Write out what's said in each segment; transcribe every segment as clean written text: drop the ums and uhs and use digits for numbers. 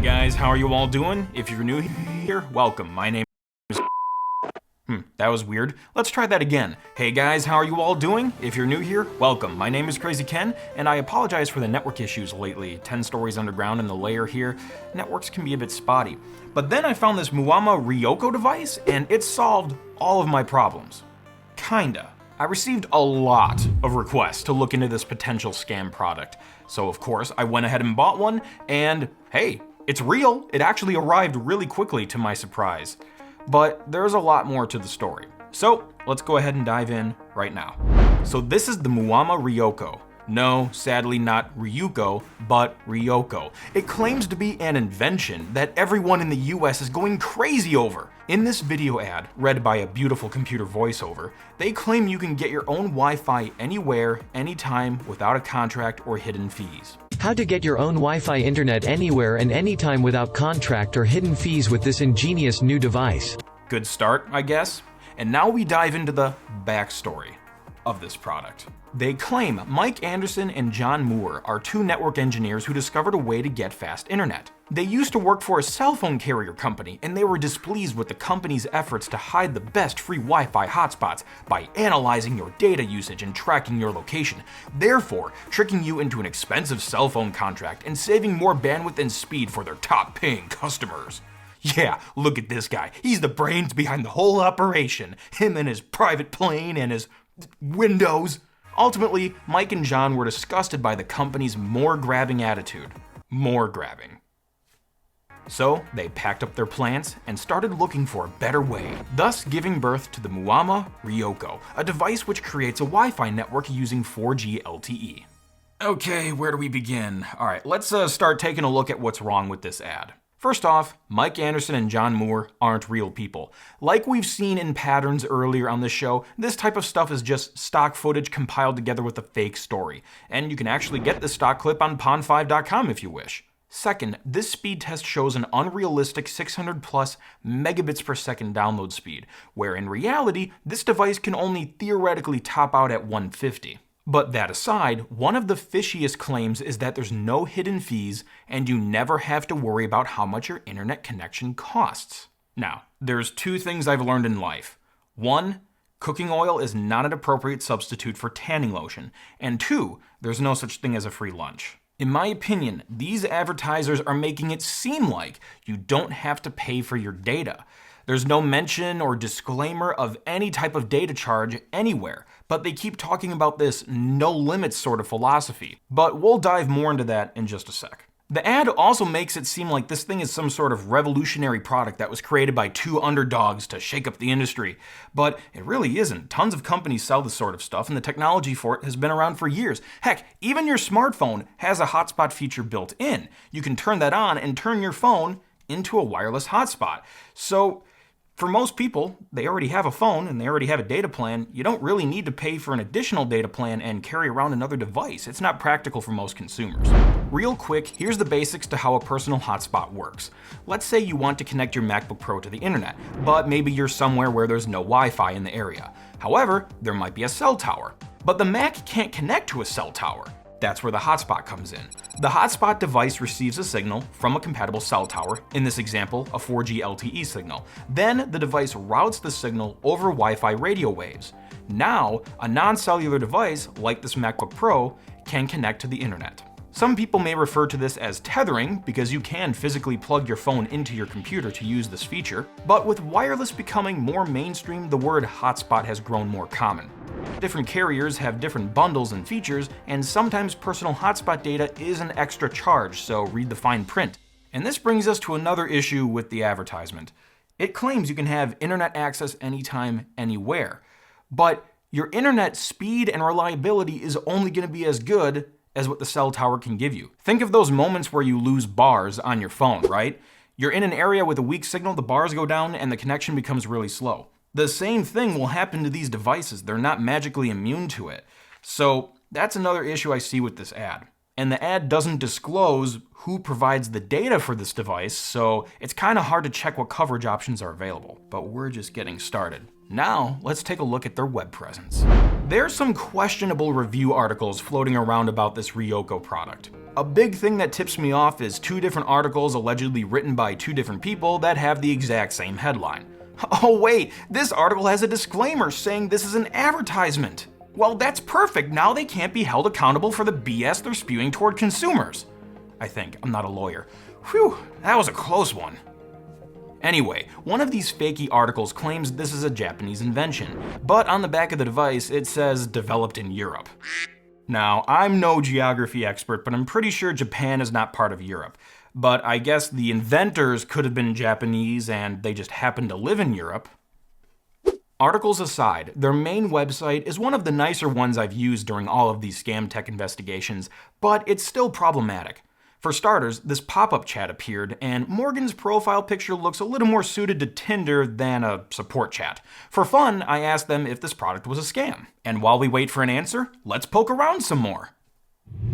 guys, how are you all doing? If you're new here, welcome. My name is... that was weird. Let's try that again. Hey guys, how are you all doing? If you're new here, welcome. My name is Krazy Ken, and I apologize for the network issues lately. 10 stories underground in the layer here. Networks can be a bit spotty. But then I found this Muama Ryoko device, and it solved all of my problems. Kinda. I received a lot of requests to look into this potential scam product. So of course, I went ahead and bought one, and hey, it's real. It actually arrived really quickly to my surprise. But there's a lot more to the story. So let's go ahead and dive in right now. So this is the Muama Ryoko. No, sadly not Ryuko, but Ryoko. It claims to be an invention that everyone in the US is going crazy over. In this video ad, read by a beautiful computer voiceover, they claim you can get your own Wi-Fi anywhere, anytime, without a contract or hidden fees. How to get your own Wi-Fi internet anywhere and anytime without contract or hidden fees with this ingenious new device. Good start, I guess. And now we dive into the backstory of this product. They claim Mike Anderson and John Moore are two network engineers who discovered a way to get fast internet. They used to work for a cell phone carrier company, and they were displeased with the company's efforts to hide the best free Wi-Fi hotspots by analyzing your data usage and tracking your location, therefore tricking you into an expensive cell phone contract and saving more bandwidth and speed for their top-paying customers. Yeah, look at this guy. He's the brains behind the whole operation. Him and his private plane and his windows. Ultimately, Mike and John were disgusted by the company's more grabbing attitude. More grabbing. So they packed up their plans and started looking for a better way, thus giving birth to the Muama Ryoko, a device which creates a Wi-Fi network using 4G LTE. Okay, where do we begin? Alright, let's start taking a look at what's wrong with this ad. First off, Mike Anderson and John Moore aren't real people. Like we've seen in patterns earlier on the show, this type of stuff is just stock footage compiled together with a fake story. And you can actually get this stock clip on pond5.com if you wish. Second, this speed test shows an unrealistic 600 plus megabits per second download speed, where in reality, this device can only theoretically top out at 150. But that aside, one of the fishiest claims is that there's no hidden fees and you never have to worry about how much your internet connection costs. Now, there's two things I've learned in life. One, cooking oil is not an appropriate substitute for tanning lotion. And two, there's no such thing as a free lunch. In my opinion, these advertisers are making it seem like you don't have to pay for your data. There's no mention or disclaimer of any type of data charge anywhere, but they keep talking about this no limits sort of philosophy. But we'll dive more into that in just a sec. The ad also makes it seem like this thing is some sort of revolutionary product that was created by two underdogs to shake up the industry. But it really isn't. Tons of companies sell this sort of stuff, and the technology for it has been around for years. Heck, even your smartphone has a hotspot feature built in. You can turn that on and turn your phone into a wireless hotspot. So for most people, they already have a phone and they already have a data plan. You don't really need to pay for an additional data plan and carry around another device. It's not practical for most consumers. Real quick, here's the basics to how a personal hotspot works. Let's say you want to connect your MacBook Pro to the internet, but maybe you're somewhere where there's no Wi-Fi in the area. However, there might be a cell tower. But the Mac can't connect to a cell tower. That's where the hotspot comes in. The hotspot device receives a signal from a compatible cell tower, in this example, a 4G LTE signal. Then the device routes the signal over Wi-Fi radio waves. Now, a non-cellular device, like this MacBook Pro, can connect to the internet. Some people may refer to this as tethering because you can physically plug your phone into your computer to use this feature, but with wireless becoming more mainstream, the word hotspot has grown more common. Different carriers have different bundles and features, and sometimes personal hotspot data is an extra charge, so read the fine print. And this brings us to another issue with the advertisement. It claims you can have internet access anytime, anywhere, but your internet speed and reliability is only going to be as good as what the cell tower can give you. Think of those moments where you lose bars on your phone, right? You're in an area with a weak signal, the bars go down, and the connection becomes really slow. The same thing will happen to these devices. They're not magically immune to it. So that's another issue I see with this ad. And the ad doesn't disclose who provides the data for this device, so it's kind of hard to check what coverage options are available. But we're just getting started. Now, let's take a look at their web presence. There's some questionable review articles floating around about this Ryoko product. A big thing that tips me off is 2 different articles allegedly written by 2 different people that have the exact same headline. Oh wait, this article has a disclaimer saying this is an advertisement. Well, that's perfect. Now they can't be held accountable for the BS they're spewing toward consumers. I think. I'm not a lawyer. Whew, that was a close one. Anyway, one of these fakey articles claims this is a Japanese invention, but on the back of the device it says developed in Europe. Now, I'm no geography expert, but I'm pretty sure Japan is not part of Europe. But I guess the inventors could have been Japanese and they just happened to live in Europe. Articles aside, their main website is one of the nicer ones I've used during all of these scam tech investigations, but it's still problematic. For starters, this pop-up chat appeared, and Morgan's profile picture looks a little more suited to Tinder than a support chat. For fun, I asked them if this product was a scam. And while we wait for an answer, let's poke around some more.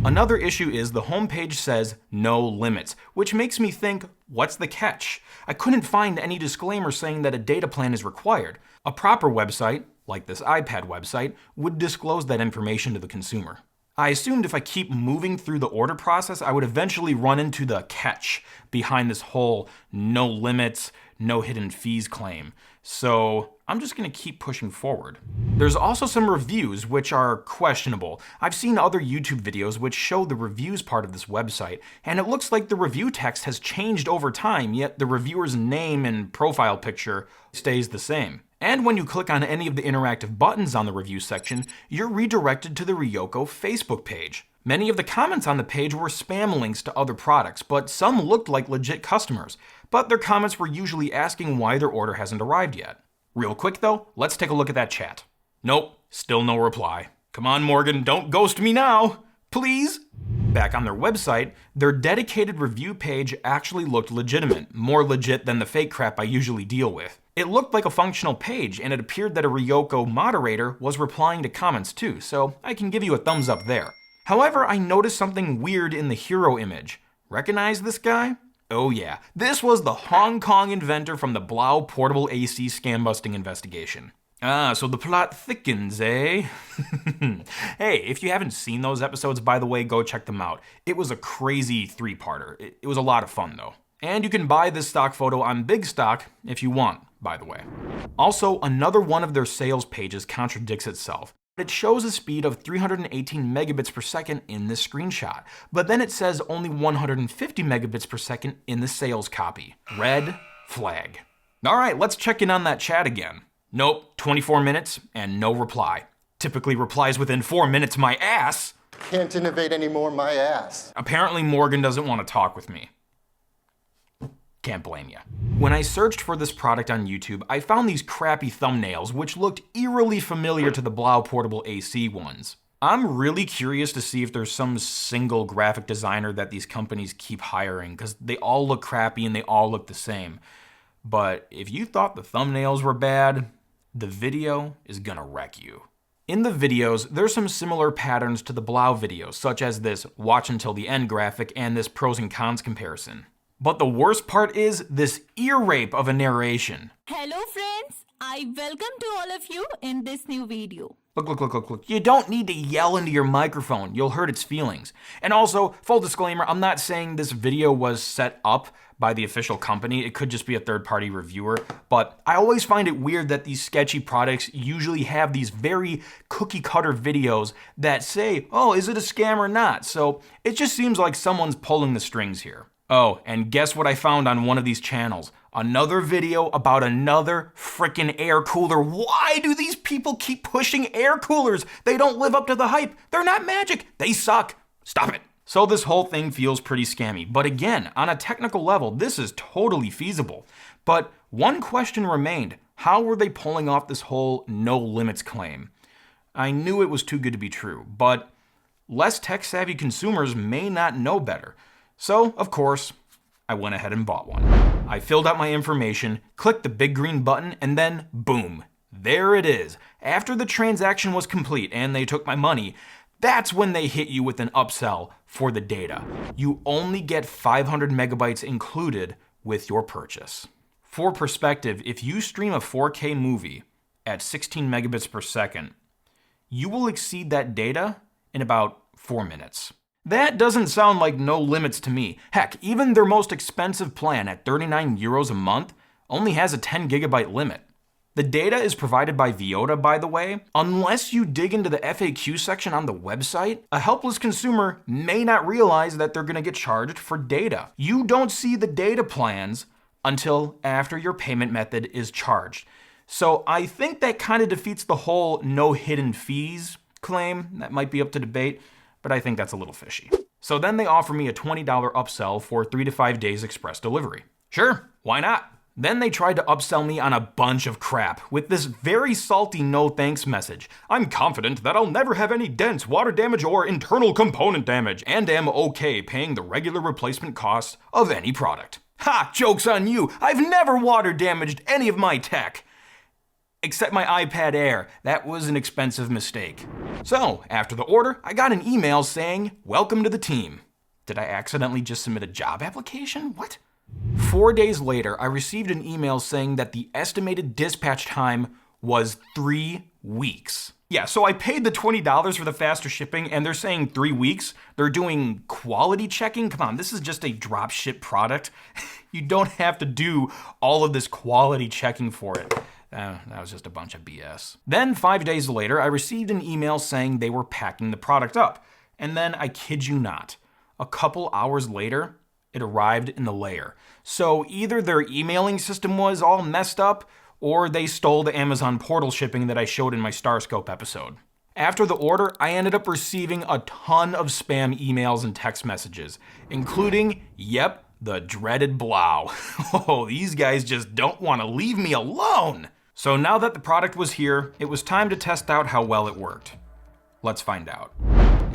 Another issue is the homepage says no limits, which makes me think, what's the catch? I couldn't find any disclaimer saying that a data plan is required. A proper website, like this iPad website, would disclose that information to the consumer. I assumed if I keep moving through the order process, I would eventually run into the catch behind this whole no limits, no hidden fees claim. So I'm just gonna keep pushing forward. There's also some reviews which are questionable. I've seen other YouTube videos which show the reviews part of this website, and it looks like the review text has changed over time, yet the reviewer's name and profile picture stays the same. And when you click on any of the interactive buttons on the review section, you're redirected to the Ryoko Facebook page. Many of the comments on the page were spam links to other products, but some looked like legit customers. But their comments were usually asking why their order hasn't arrived yet. Real quick though, let's take a look at that chat. Nope, still no reply. Come on, Morgan, don't ghost me now, please. Back on their website, their dedicated review page actually looked legitimate, more legit than the fake crap I usually deal with. It looked like a functional page, and it appeared that a Ryoko moderator was replying to comments too, so I can give you a thumbs up there. However, I noticed something weird in the hero image. Recognize this guy? Oh yeah, this was the Hong Kong inventor from the Blau portable AC scam busting investigation. Ah, so the plot thickens, eh? Hey, if you haven't seen those episodes, by the way, go check them out. It was a crazy 3-parter. It was a lot of fun though. And you can buy this stock photo on Big Stock if you want, by the way. Also, another one of their sales pages contradicts itself. It shows a speed of 318 megabits per second in this screenshot, but then it says only 150 megabits per second in the sales copy. Red flag. All right, let's check in on that chat again. Nope, 24 minutes and no reply. Typically replies within 4 minutes, my ass. Can't innovate anymore, my ass. Apparently Morgan doesn't want to talk with me. Can't blame ya. When I searched for this product on YouTube, I found these crappy thumbnails which looked eerily familiar to the Blau portable AC ones. I'm really curious to see if there's some single graphic designer that these companies keep hiring, because they all look crappy and they all look the same. But if you thought the thumbnails were bad, the video is gonna wreck you. In the videos, there's some similar patterns to the Blau videos, such as this watch until the end graphic and this pros and cons comparison. But the worst part is this ear rape of a narration. Hello friends, I welcome to all of you in this new video. Look. You don't need to yell into your microphone. You'll hurt its feelings. And also, full disclaimer, I'm not saying this video was set up by the official company. It could just be a third-party reviewer. But I always find it weird that these sketchy products usually have these very cookie-cutter videos that say, oh, is it a scam or not? So it just seems like someone's pulling the strings here. Oh, and guess what I found on one of these channels? Another video about another frickin' air cooler. Why do these people keep pushing air coolers? They don't live up to the hype. They're not magic. They suck. Stop it. So this whole thing feels pretty scammy. But again, on a technical level, this is totally feasible. But one question remained. How were they pulling off this whole no limits claim? I knew it was too good to be true, but less tech-savvy consumers may not know better. So, of course, I went ahead and bought one. I filled out my information, clicked the big green button, and then boom, there it is. After the transaction was complete and they took my money, that's when they hit you with an upsell for the data. You only get 500 megabytes included with your purchase. For perspective, if you stream a 4K movie at 16 megabits per second, you will exceed that data in about 4 minutes. That doesn't sound like no limits to me. Heck, even their most expensive plan at 39 euros a month only has a 10 gigabyte limit. The data is provided by Viota, by the way. Unless you dig into the FAQ section on the website, a helpless consumer may not realize that they're going to get charged for data. You don't see the data plans until after your payment method is charged. So I think that kind of defeats the whole no hidden fees claim. That might be up to debate, but I think that's a little fishy. So then they offer me a $20 upsell for 3 to 5 days express delivery. Sure, why not? Then they tried to upsell me on a bunch of crap with this very salty no thanks message. I'm confident that I'll never have any dents, water damage, or internal component damage, and am okay paying the regular replacement cost of any product. Ha! Joke's on you! I've never water damaged any of my tech! Except my iPad Air. That was an expensive mistake. So, after the order, I got an email saying, "Welcome to the team." Did I accidentally just submit a job application? What? 4 days later, I received an email saying that the estimated dispatch time was 3 weeks. Yeah, so I paid the $20 for the faster shipping, and they're saying 3 weeks. They're doing quality checking. Come on, this is just a drop ship product. You don't have to do all of this quality checking for it. That was just a bunch of BS. Then 5 days later, I received an email saying they were packing the product up. And then, I kid you not, a couple hours later, it arrived in the layer. So either their emailing system was all messed up, or they stole the Amazon portal shipping that I showed in my Starscope episode. After the order, I ended up receiving a ton of spam emails and text messages, including, yep, the dreaded Blau. Oh, these guys just don't want to leave me alone. So now that the product was here, it was time to test out how well it worked. Let's find out.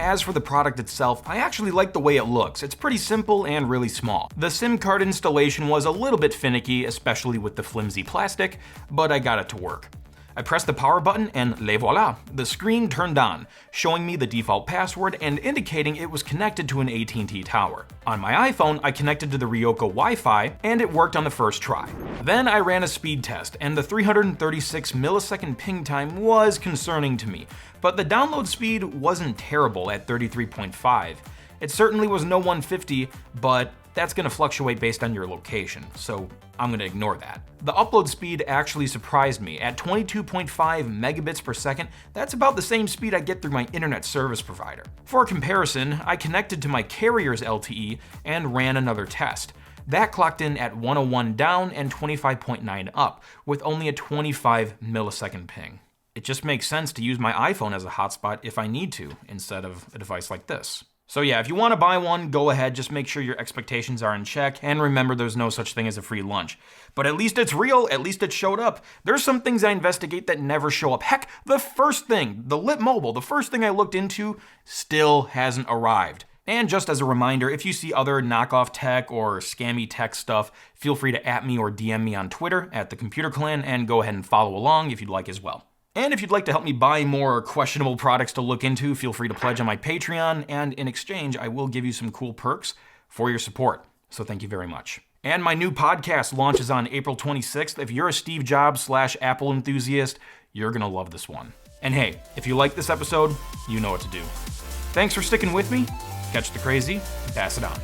As for the product itself, I actually like the way it looks. It's pretty simple and really small. The SIM card installation was a little bit finicky, especially with the flimsy plastic, but I got it to work. I pressed the power button and les voilà, the screen turned on, showing me the default password and indicating it was connected to an AT&T tower. On my iPhone, I connected to the Ryoko WiFi and it worked on the first try. Then I ran a speed test and the 336 millisecond ping time was concerning to me, but the download speed wasn't terrible at 33.5. It certainly was no 150, but that's going to fluctuate based on your location, so I'm going to ignore that. The upload speed actually surprised me. At 22.5 megabits per second, that's about the same speed I get through my internet service provider. For comparison, I connected to my carrier's LTE and ran another test. That clocked in at 101 down and 25.9 up, with only a 25 millisecond ping. It just makes sense to use my iPhone as a hotspot if I need to, instead of a device like this. So yeah, if you want to buy one, go ahead, just make sure your expectations are in check, and remember there's no such thing as a free lunch. But at least it's real, at least it showed up. There's some things I investigate that never show up. Heck, the first thing, the Lit Mobile, the first thing I looked into, still hasn't arrived. And just as a reminder, if you see other knockoff tech or scammy tech stuff, feel free to @ me or DM me on Twitter @thecomputerclan, and go ahead and follow along if you'd like as well. And if you'd like to help me buy more questionable products to look into, feel free to pledge on my Patreon, and in exchange, I will give you some cool perks for your support. So thank you very much. And my new podcast launches on April 26th. If you're a Steve Jobs / Apple enthusiast, you're gonna love this one. And hey, if you like this episode, you know what to do. Thanks for sticking with me. Catch the crazy and pass it on.